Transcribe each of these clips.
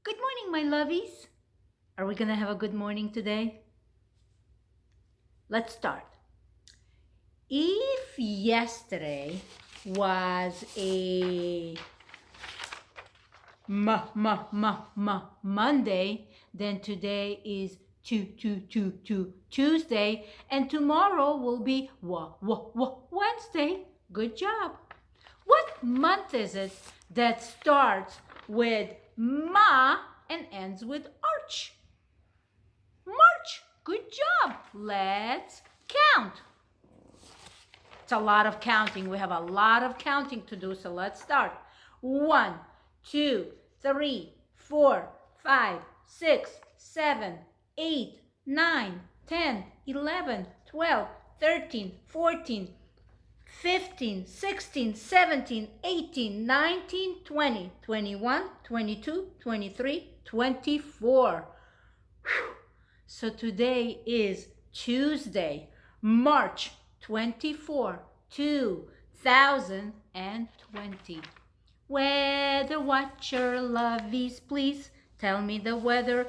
Good morning, my lovies. Are we going to have a good morning today? Let's start. If yesterday was a Monday, then today is Tuesday, and tomorrow will be Wednesday. Good job. What month is it that starts with Ma and ends with Arch? March. Good job. Let's count. It's a lot of counting. We have a lot of counting to do, so let's start. 1, 2, 3, 4, 5, 6, 7, 8, 9, 10, 11, 12, 13, 14, 15, 16, 17, 18, 19, 20, 21, 22, 23, 24. Whew. So today is Tuesday, March 24, 2020. Weather watcher lovies, please tell me the weather,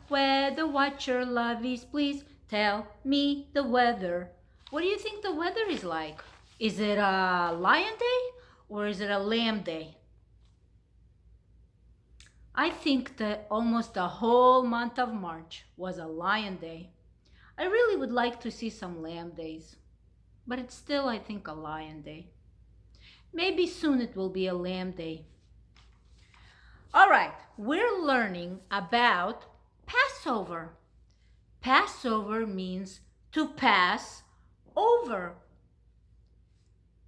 Weather watcher lovies, please tell me the weather. What do you think the weather is like? Is it a lion day or is it a lamb day? I think that almost the whole month of March was a lion day. I really would like to see some lamb days, but it's still, I think, a lion day. Maybe soon it will be a lamb day. All right, we're learning about Passover. Passover means to pass over.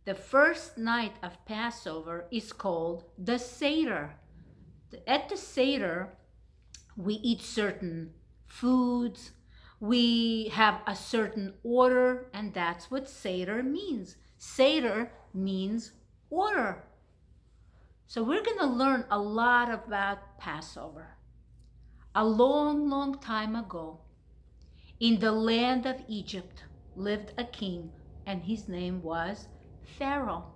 The first night of Passover is called the Seder. At the Seder, we eat certain foods, we have a certain order, and that's what Seder means. Seder means order. So we're going to learn a lot about Passover. A long, long time ago, in the land of Egypt, lived a king, and his name was Pharaoh.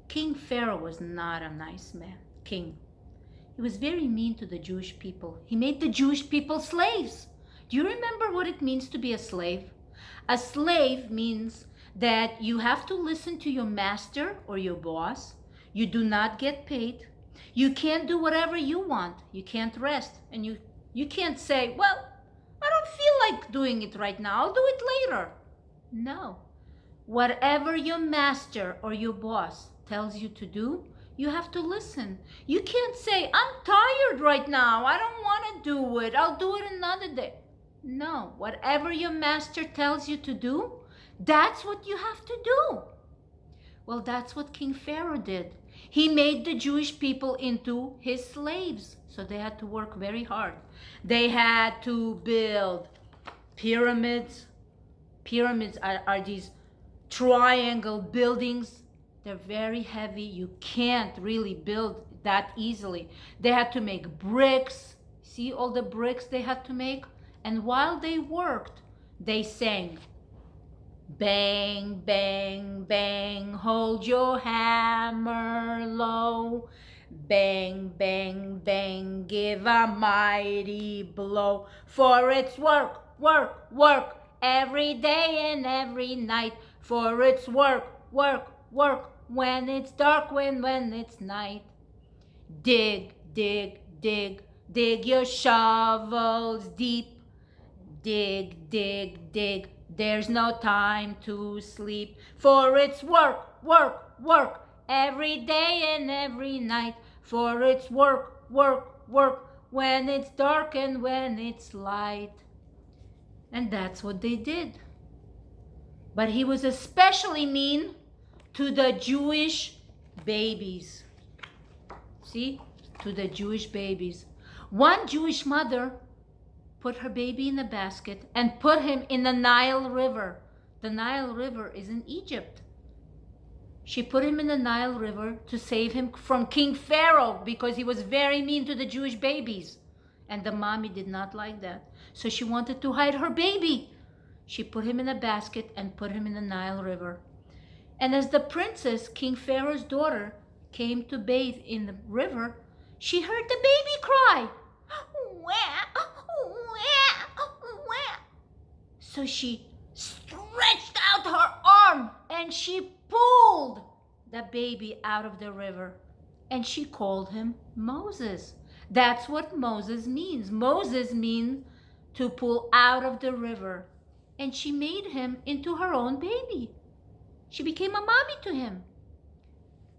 King Pharaoh was not a nice king. He was very mean to the Jewish people. He made the Jewish people slaves. Do you remember what it means to be a slave? A slave means that you have to listen to your master or your boss. You do not get paid. You can't do whatever you want. You can't rest. And you can't say, well, I don't feel like doing it right now. I'll do it later. No. Whatever your master or your boss tells you to do, you have to listen. You can't say, I'm tired right now. I don't want to do it. I'll do it another day. No, whatever your master tells you to do, that's what you have to do. Well, that's what King Pharaoh did. He made the Jewish people into his slaves. So they had to work very hard. They had to build pyramids. Pyramids are these triangle buildings. They're very heavy. You can't really build that easily. They had to make bricks. See all the bricks they had to make? And while they worked, they sang, bang, bang, bang, hold your hammer low. Bang, bang, bang, give a mighty blow. For it's work, work, work, every day and every night. For it's work, work, work, when it's dark, when it's night. Dig, dig, dig, dig your shovels deep. Dig, dig, dig, there's no time to sleep. For it's work, work, work, every day and every night. For it's work, work, work, when it's dark and when it's light. And that's what they did. But he was especially mean to the Jewish babies. See? To the Jewish babies. One Jewish mother put her baby in a basket and put him in the Nile River. The Nile River is in Egypt. She put him in the Nile River to save him from King Pharaoh because he was very mean to the Jewish babies. And the mommy did not like that. So she wanted to hide her baby. She put him in a basket and put him in the Nile River. And as the princess, King Pharaoh's daughter, came to bathe in the river, she heard the baby cry. Wah, wah, wah. So she stretched out her arm and she pulled the baby out of the river. And she called him Moses. That's what Moses means. Moses means to pull out of the river. And she made him into her own baby. She became a mommy to him.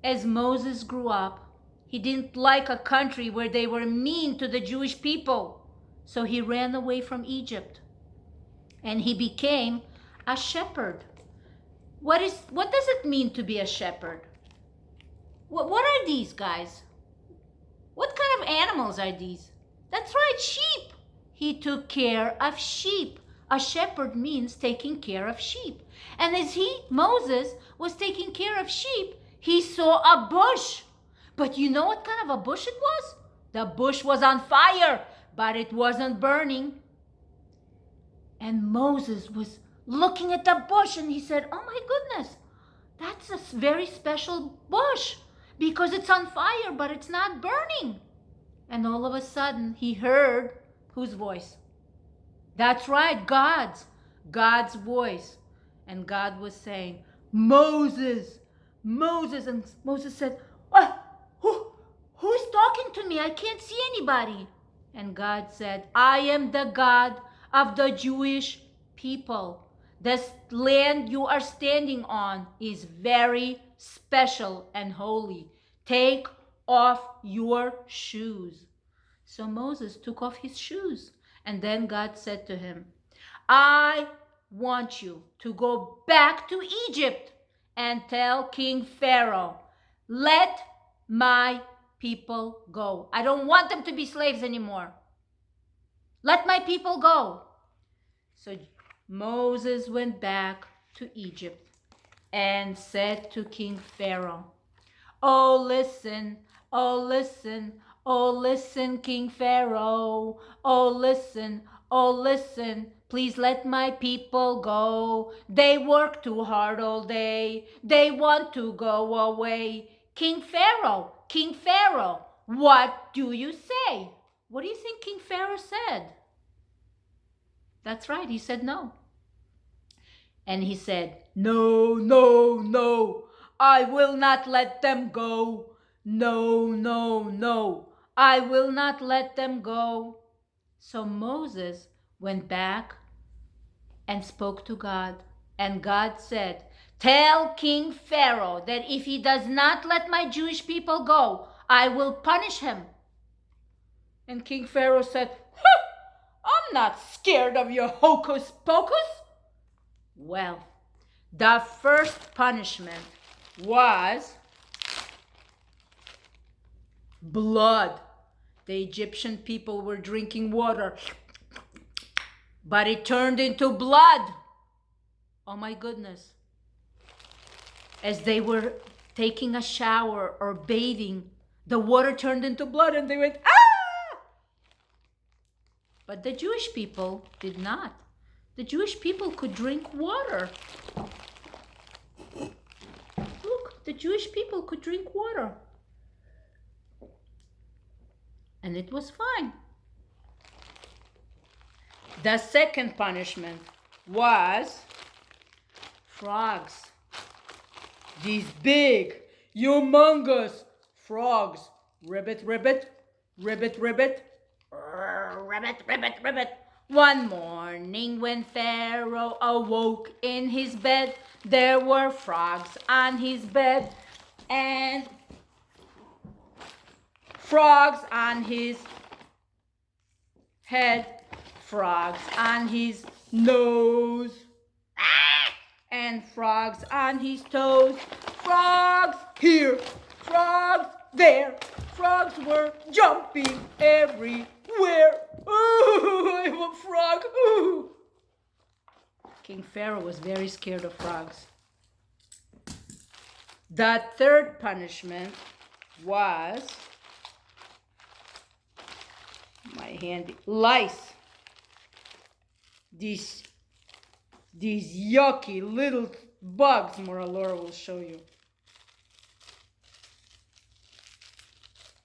As Moses grew up, he didn't like a country where they were mean to the Jewish people. So he ran away from Egypt. And he became a shepherd. What does it mean to be a shepherd? What are these guys? What kind of animals are these? That's right, sheep. He took care of sheep. A shepherd means taking care of sheep. And as Moses, was taking care of sheep, he saw a bush. But you know what kind of a bush it was? The bush was on fire, but it wasn't burning. And Moses was looking at the bush and he said, oh my goodness, that's a very special bush because it's on fire, but it's not burning. And all of a sudden he heard whose voice? That's right, God's voice. And God was saying, Moses, Moses. And Moses said, who's talking to me? I can't see anybody. And God said, I am the God of the Jewish people. The land you are standing on is very special and holy. Take off your shoes. So Moses took off his shoes. And then God said to him, I want you to go back to Egypt and tell King Pharaoh, let my people go. I don't want them to be slaves anymore. Let my people go. So Moses went back to Egypt and said to King Pharaoh, oh, listen, oh, listen, oh, listen, King Pharaoh. Oh, listen, oh, listen. Please let my people go. They work too hard all day. They want to go away. King Pharaoh, what do you say? What do you think King Pharaoh said? That's right, he said no. And he said, no, no, no, I will not let them go. No, no, no, I will not let them go. So Moses went back and spoke to God. And God said, tell King Pharaoh that if he does not let my Jewish people go, I will punish him. And King Pharaoh said, I'm not scared of your hocus pocus. Well, the first punishment was blood. The Egyptian people were drinking water, but it turned into blood. Oh my goodness. As they were taking a shower or bathing, the water turned into blood and they went, ah! But the Jewish people did not. The Jewish people could drink water. Look, the Jewish people could drink water. And it was fine. The second punishment was frogs. These big, humongous frogs. Ribbit, ribbit, ribbit, ribbit, ribbit, ribbit, ribbit. One morning when Pharaoh awoke in his bed, there were frogs on his bed and frogs on his head, frogs on his nose, and frogs on his toes. Frogs here, frogs there. Frogs were jumping everywhere. Ooh, I'm a frog. Ooh. King Pharaoh was very scared of frogs. The third punishment was lice. These yucky little bugs, Morah Lora will show you.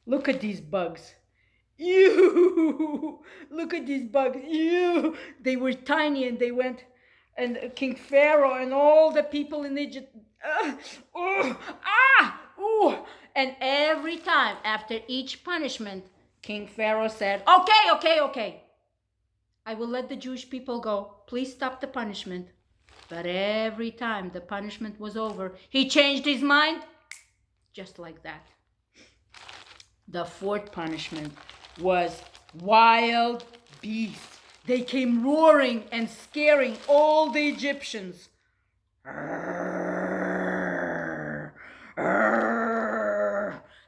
Look at these bugs. Ew! Look at these bugs. Ew! They were tiny and they went, and King Pharaoh and all the people in Egypt. Ooh! And every time after each punishment, King Pharaoh said, Okay. I will let the Jewish people go. Please stop the punishment. But every time the punishment was over, he changed his mind just like that. The fourth punishment was wild beasts. They came roaring and scaring all the Egyptians.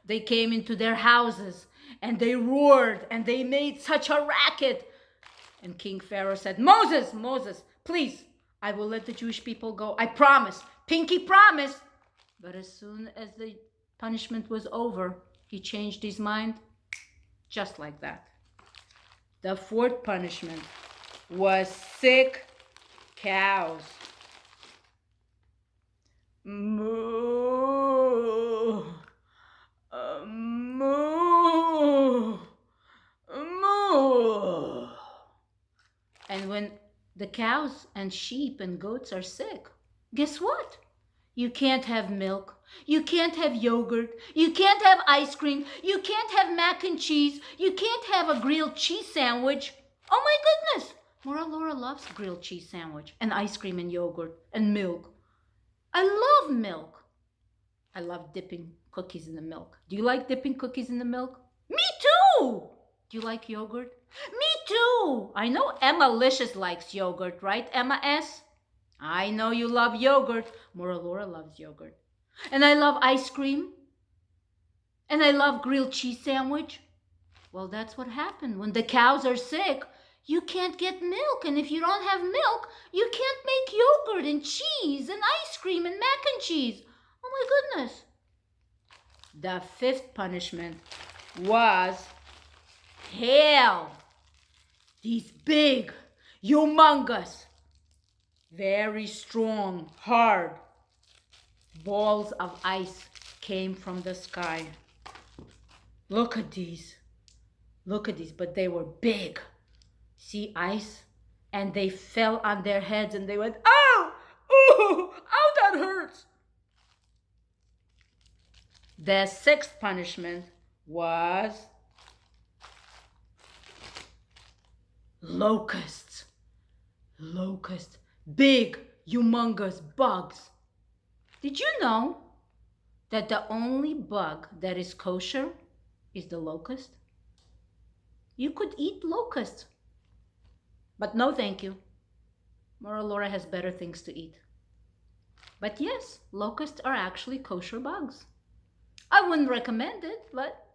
They came into their houses and they roared and they made such a racket. And King Pharaoh said, Moses, please, I will let the Jewish people go. I promise, pinky promise. But as soon as the punishment was over, he changed his mind just like that. The fourth punishment was sick cows. Moo, moo, moo. And when the cows and sheep and goats are sick, guess what? You can't have milk. You can't have yogurt. You can't have ice cream. You can't have mac and cheese. You can't have a grilled cheese sandwich. Oh my goodness! Morah Lora loves grilled cheese sandwich and ice cream and yogurt and milk. I love milk. I love dipping cookies in the milk. Do you like dipping cookies in the milk? Me too! Do you like yogurt? Me too! I know Emma Licious likes yogurt, right, Emma S? I know you love yogurt. Morah Lora loves yogurt. And I love ice cream. And I love grilled cheese sandwich. Well, that's what happened. When the cows are sick, you can't get milk. And if you don't have milk, you can't make yogurt and cheese and ice cream and mac and cheese. Oh my goodness. The fifth punishment was hail. These big, humongous, very strong, hard balls of ice came from the sky. Look at these. But they were big. See, ice? And they fell on their heads and they went, ow! Ooh! Ow, that hurts! The sixth punishment was locusts. Big, humongous bugs. Did you know that the only bug that is kosher is the locust? You could eat locusts, but no thank you. Morah Lora has better things to eat. But yes, locusts are actually kosher bugs. I wouldn't recommend it, but...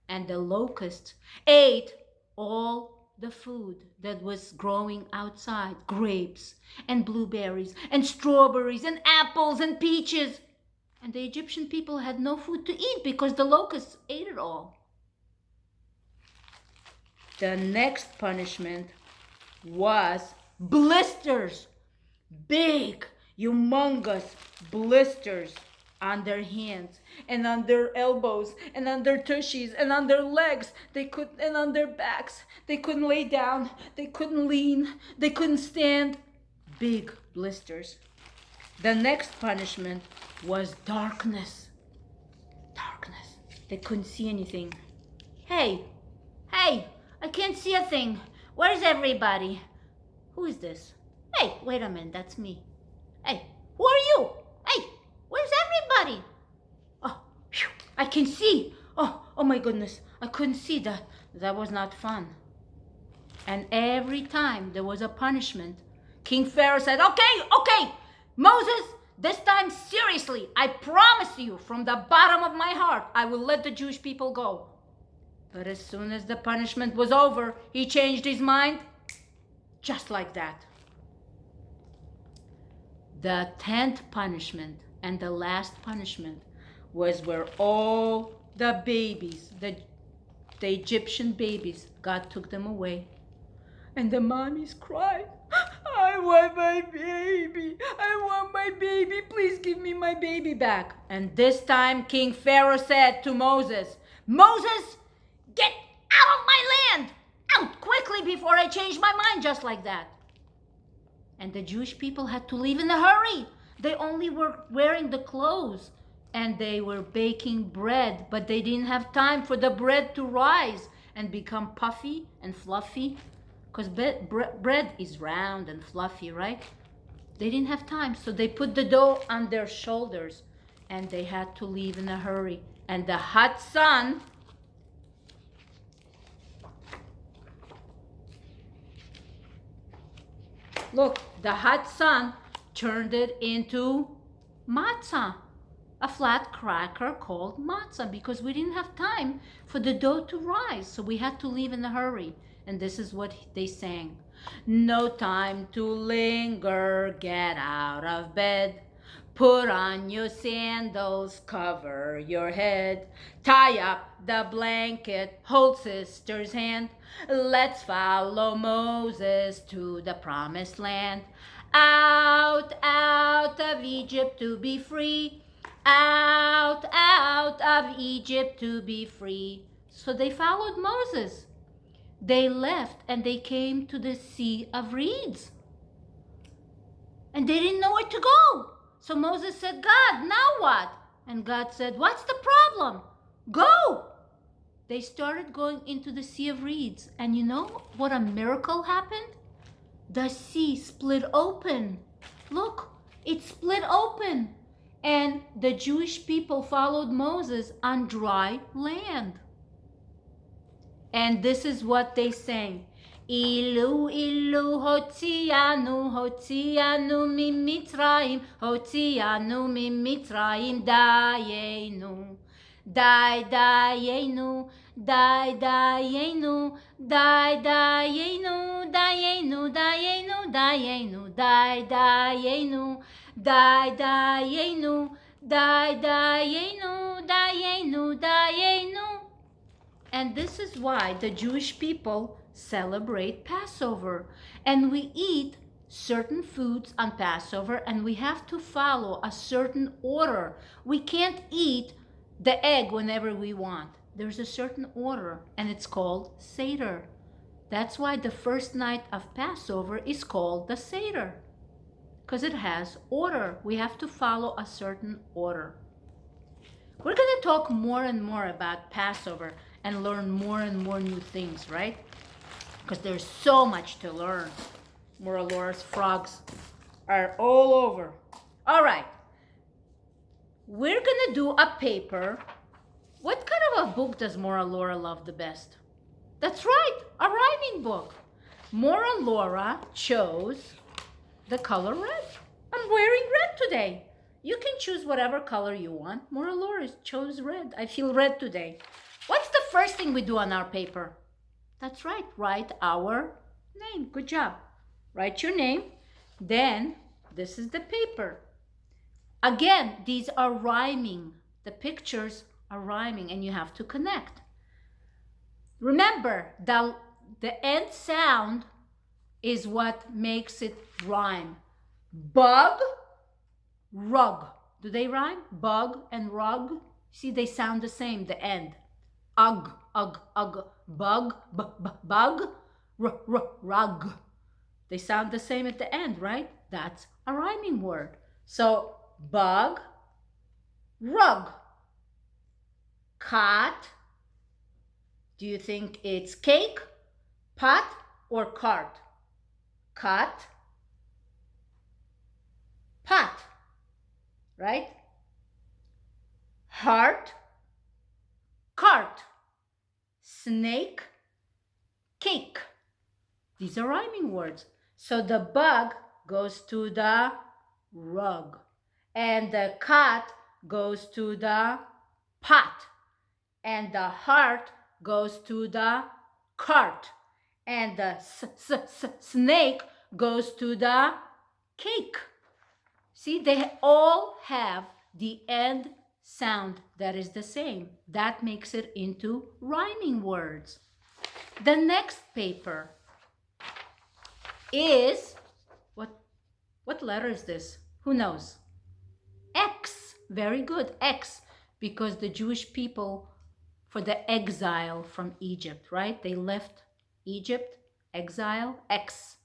And the locusts ate all the food that was growing outside. Grapes and blueberries and strawberries and apples and peaches. And the Egyptian people had no food to eat because the locusts ate it all. The next punishment was blisters. Big, humongous blisters on their hands and on their elbows and on their tushies and on their legs. And on their backs. They couldn't lay down. They couldn't lean. They couldn't stand. Big blisters. The next punishment was darkness. They couldn't see anything. Hey, I can't see a thing. Where's everybody? Who is this? Hey, wait a minute, that's me. Hey, who are you? Hey, where's everybody? Oh, phew, I can see. Oh my goodness, I couldn't see that. That was not fun. And every time there was a punishment, King Pharaoh said, okay, Moses, this time seriously, I promise you from the bottom of my heart, I will let the Jewish people go. But as soon as the punishment was over, he changed his mind, just like that. The 10th punishment and the last punishment was where all the babies, the Egyptian babies, God took them away. And the mommies cried, I want my baby, please give me my baby back. And this time King Pharaoh said to Moses, Moses, get out of my land! Out quickly before I change my mind, just like that. And the Jewish people had to leave in a hurry. They only were wearing the clothes and they were baking bread, but they didn't have time for the bread to rise and become puffy and fluffy, because bread is round and fluffy, right? They didn't have time, so they put the dough on their shoulders and they had to leave in a hurry. And the hot sun look, the hot sun turned it into matzah, a flat cracker called matzah, because we didn't have time for the dough to rise, so we had to leave in a hurry. And this is what they sang. No time to linger, get out of bed. Put on your sandals, cover your head. Tie up the blanket, hold sister's hand. Let's follow Moses to the promised land. Out, out of Egypt to be free. Out, out of Egypt to be free. So they followed Moses. They left and they came to the Sea of Reeds. And they didn't know where to go. So Moses said, God, now what? And God said, what's the problem? Go. They started going into the Sea of Reeds. And you know what a miracle happened? The sea split open. Look, it split open. And the Jewish people followed Moses on dry land. And this is what they sang. Ilu, ilu, hotzianu, hotzianu mimitzrayim, hotzianu mimitzrayim, dayenu. Dayenu, dayenu, dayenu, dayenu, dayenu, dayenu, dayenu, dayenu, dayenu, dayenu. And this is why the Jewish people celebrate Passover. And we eat certain foods on Passover, and we have to follow a certain order. We can't eat the egg whenever we want. There's a certain order, and it's called Seder. That's why the first night of Passover is called the Seder, because it has order. We have to follow a certain order. We're going to talk more and more about Passover and learn more and more new things, right? Because there's so much to learn. Morah Lora's frogs are all over. All right. We're going to do a paper. What kind of a book does Morah Lora love the best? That's right, a rhyming book. Morah Lora chose the color red. I'm wearing red today. You can choose whatever color you want. Morah Lora chose red. I feel red today. What's the first thing we do on our paper? That's right, write our name. Good job. Write your name. Then, this is the paper. Again, these are rhyming. The pictures are rhyming and you have to connect. Remember, the end sound is what makes it rhyme. Bug, rug. Do they rhyme? Bug and rug. See, they sound the same, the end. Ugh, ugh, ugh. Bug, bug, rug. They sound the same at the end, right? That's a rhyming word. So, bug, rug. Cot. Do you think it's cake, pot, or cart? Cot, pot, right? Heart, cart. Snake, cake. These are rhyming words. So the bug goes to the rug, and the cot goes to the pot, and the heart goes to the cart, and the snake goes to the cake. See, they all have the end sound that is the same. That makes it into rhyming words. The next paper is, what letter is this? Who knows? X. Very good, X, because the Jewish people for the exile from Egypt, right? They left Egypt, exile, X.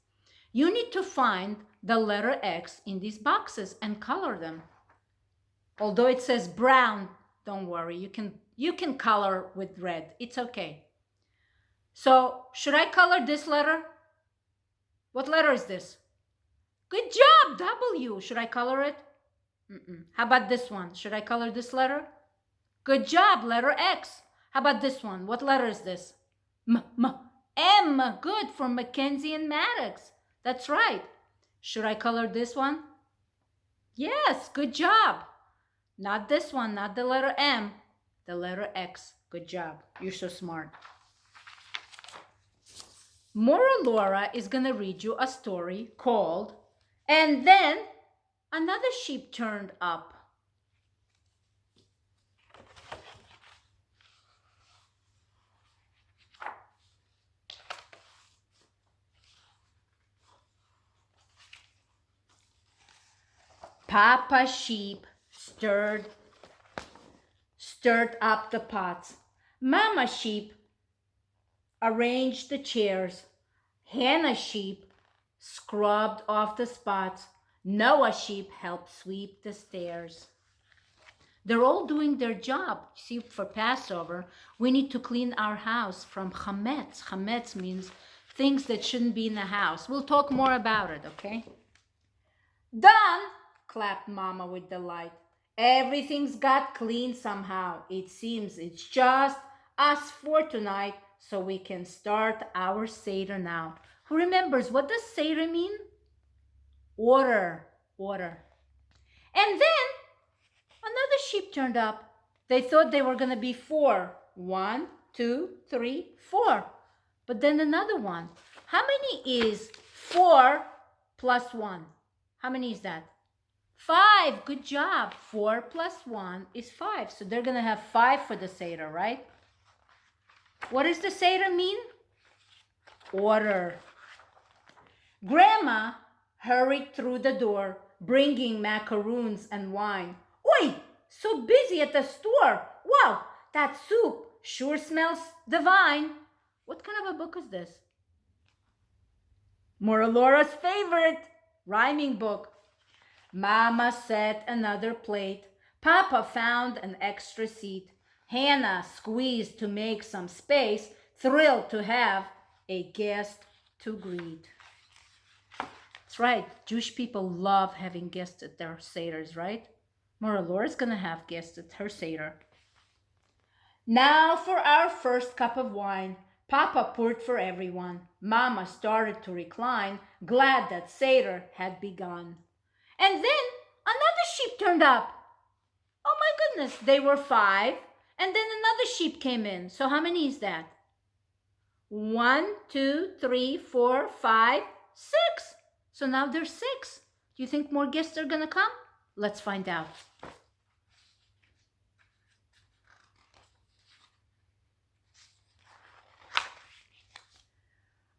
You need to find the letter X in these boxes and color them. Although it says brown, don't worry. You can color with red. It's okay. So, should I color this letter? What letter is this? Good job, W. Should I color it? How about this one? Should I color this letter? Good job, letter X. How about this one? What letter is this? M. Good, for Mackenzie and Maddox. That's right. Should I color this one? Yes, good job. Not this one, not the letter M, the letter X. Good job. You're so smart. Morah Lora is going to read you a story called "And Then Another Sheep Turned Up." Papa Sheep stirred up the pots. Mama Sheep arranged the chairs. Hannah Sheep scrubbed off the spots. Noah Sheep helped sweep the stairs. They're all doing their job. See, for Passover, we need to clean our house from chametz. Chametz means things that shouldn't be in the house. We'll talk more about it, okay? Done, clapped Mama with delight. Everything's got clean somehow. It seems it's just us four tonight, so we can start our Seder now. Who remembers, what does Seder mean? Order. And then another sheep turned up. They thought they were going to be 4. 1, 2, 3, 4. But then another one. How many is 4 plus 1? How many is that? 5. Good job. 4 plus 1 is 5. So they're going to have 5 for the Seder, right? What does the Seder mean? Order. Grandma hurried through the door, bringing macaroons and wine. Oi, so busy at the store. Wow, that soup sure smells divine. What kind of a book is this? Morah Lora's favorite rhyming book. Mama set another plate. Papa found an extra seat. Hannah squeezed to make some space, thrilled to have a guest to greet. That's right. Jewish people love having guests at their Seders, right? Morah Lora's going to have guests at her Seder. Now for our first cup of wine. Papa poured for everyone. Mama started to recline, glad that Seder had begun. And then another sheep turned up. Oh my goodness, they were 5. And then another sheep came in. So how many is that? 1, 2, 3, 4, 5, 6. So now there's 6. Do you think more guests are going to come? Let's find out.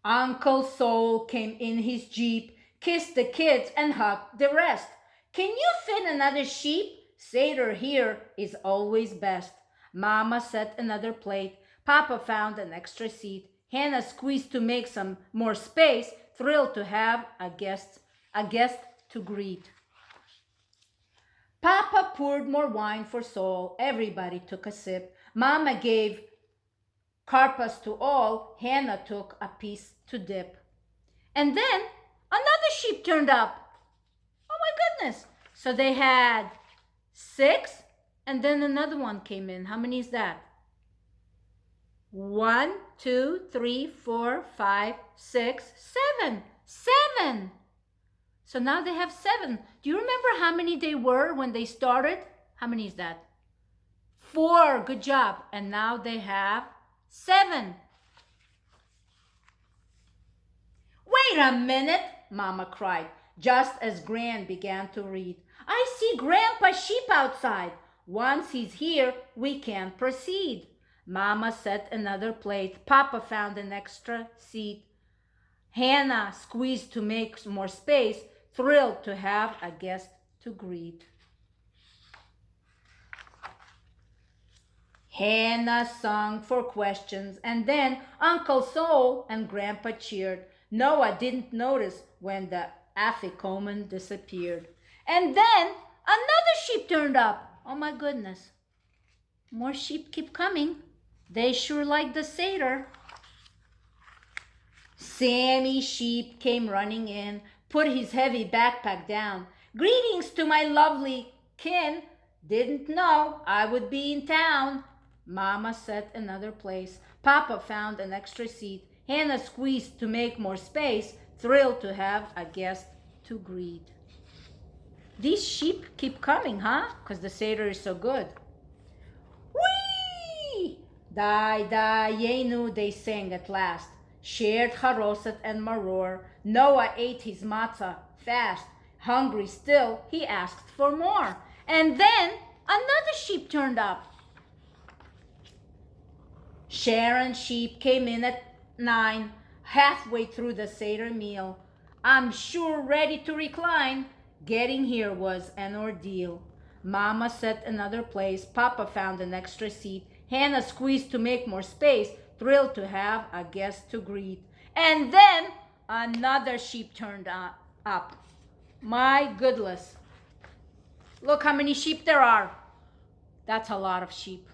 Uncle Sol came in his Jeep, kissed the kids and hugged the rest. Can you fit another sheep? Seder here is always best. Mama set another plate. Papa found an extra seat. Hannah squeezed to make some more space, thrilled to have a guest to greet. Papa poured more wine for Sol. Everybody took a sip. Mama gave karpas to all. Hannah took a piece to dip. And then another sheep turned up. Oh my goodness. So they had 6, and then another one came in. How many is that? 1, 2, 3, 4, 5, 6, 7. 7. So now they have 7. Do you remember how many they were when they started? How many is that? 4. Good job. And now they have 7. Wait a minute, Mama cried, just as Gran began to read. I see Grandpa Sheep outside. Once he's here, we can proceed. Mama set another plate. Papa found an extra seat. Hannah squeezed to make more space, thrilled to have a guest to greet. Hannah sung for questions, and then Uncle Sol and Grandpa cheered. Noah didn't notice when the afikoman disappeared. And then another sheep turned up. Oh my goodness. More sheep keep coming. They sure like the Seder. Sammy Sheep came running in, put his heavy backpack down. Greetings to my lovely kin. Didn't know I would be in town. Mama set another place. Papa found an extra seat. Hannah squeezed to make more space, thrilled to have a guest to greet. These sheep keep coming, huh? Because the Seder is so good. Whee! Die, die, Yenu, they sang at last. Shared Haroset and Maror. Noah ate his matzah fast. Hungry still, he asked for more. And then another sheep turned up. Sharon sheep came in at 9, halfway through the Seder meal. I'm sure ready to recline. Getting here was an ordeal. Mama set another place. Papa found an extra seat. Hannah squeezed to make more space, thrilled to have a guest to greet. And then another sheep turned up. My goodness. Look how many sheep there are. That's a lot of sheep.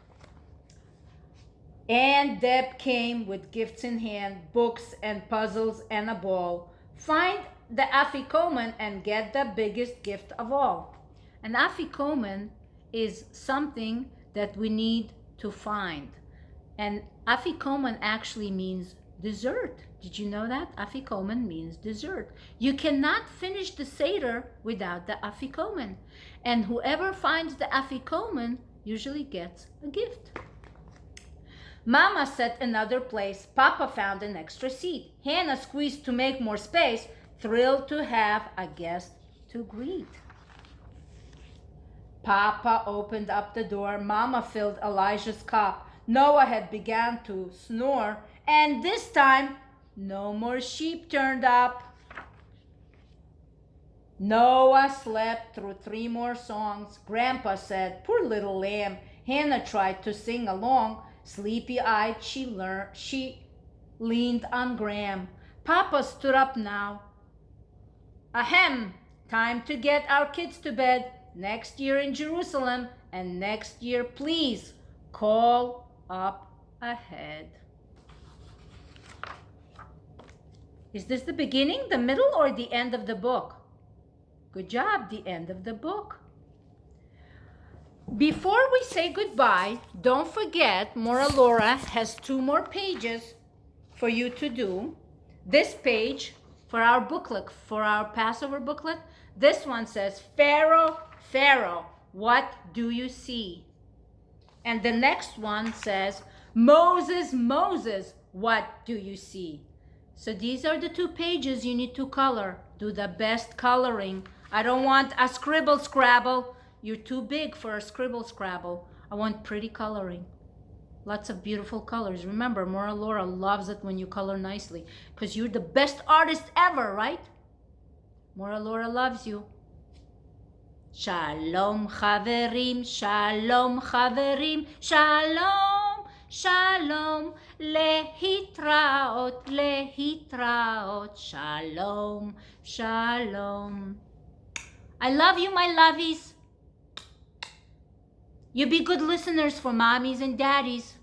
And Deb came with gifts in hand, books and puzzles and a ball. Find the afikoman and get the biggest gift of all. An afikoman is something that we need to find. And afikoman actually means dessert. Did you know that? Afikoman means dessert. You cannot finish the Seder without the afikoman. And whoever finds the afikoman usually gets a gift. Mama set another place. Papa found an extra seat. Hannah squeezed to make more space, thrilled to have a guest to greet. Papa opened up the door. Mama filled Elijah's cup. Noah had begun to snore, and this time, no more sheep turned up. Noah slept through 3 more songs. Grandpa said, "Poor little lamb." Hannah tried to sing along. Sleepy-eyed, she leaned on Graham. Papa stood up now. Ahem, time to get our kids to bed. Next year in Jerusalem, and next year, please, call up ahead. Is this the beginning, the middle, or the end of the book? Good job, the end of the book. Before we say goodbye, don't forget Morah Lora has 2 more pages for you to do. This page for our booklet, for our Passover booklet, this one says, Pharaoh, Pharaoh, what do you see? And the next one says, Moses, Moses, what do you see? So these are the 2 pages you need to color. Do the best coloring. I don't want a scribble scrabble. You're too big for a scribble scrabble. I want pretty coloring. Lots of beautiful colors. Remember, Morah Lora loves it when you color nicely because you're the best artist ever, right? Morah Lora loves you. Shalom chaverim, shalom chaverim, shalom, shalom, lehitraot, lehitraot, shalom, shalom. I love you, my lovies. You be good listeners for mommies and daddies.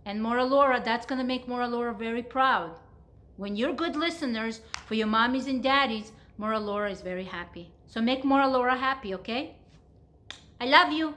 And Morah Lora, that's going to make Morah Lora very proud. When you're good listeners for your mommies and daddies, Morah Lora is very happy. So make Morah Lora happy, okay? I love you.